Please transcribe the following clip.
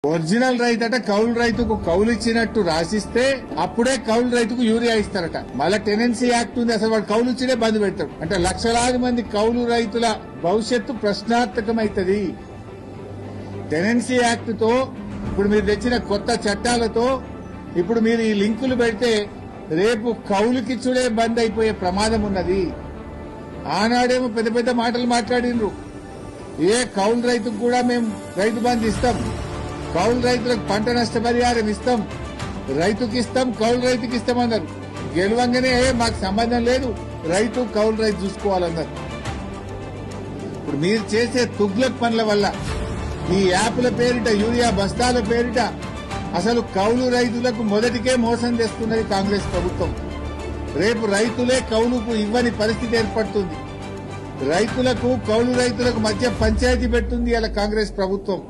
Original రైతు అట కౌలు రైతుకు కౌలు ఇచ్చినట్టు రాసిస్తే అప్పుడే కౌలు రైతుకు యూరియా ఇస్తారట. మళ్ళా టెనెన్సీ యాక్ట్ ఉంది, అసలు వాడు కౌలు ఇచ్చినే బంద్ పెడతాడు. అంటే లక్షలాది మంది కౌలు రైతుల భవిష్యత్తు ప్రశ్నార్థకమైతది. టెనెన్సీ యాక్ట్ తో ఇప్పుడు మీరు తెచ్చిన కొత్త చట్టాలతో ఇప్పుడు మీరు ఈ లింకులు పెడితే రేపు కౌలుకిచ్చుడే బంద్ అయిపోయే ప్రమాదం ఉన్నది. ఆనాడేమో పెద్ద పెద్ద మాటలు మాట్లాడినరు. ఏ కౌలు రైతుకు కూడా మేము రైతు బంద్ ఇస్తాం, కౌలు రైతులకు పంట నష్టపరిహారం ఇస్తాం, రైతుకి ఇస్తాం, కౌలు రైతుకి ఇస్తామన్నారు. గెలవంగానే మాకు సంబంధం లేదు, రైతు కౌలు రైతు చూసుకోవాలన్నారు. ఇప్పుడు మీరు చేసే తుగ్లక్ పనుల వల్ల ఈ యాప్ల పేరిట, యూరియా బస్తాల పేరిట అసలు కౌలు రైతులకు మొదటికే మోసం చేస్తున్నది కాంగ్రెస్ ప్రభుత్వం. రేపు రైతులే కౌలుకు ఇవ్వని పరిస్థితి ఏర్పడుతుంది. రైతులకు కౌలు రైతులకు మధ్య పంచాయతీ పెడుతుంది ఇలా కాంగ్రెస్ ప్రభుత్వం.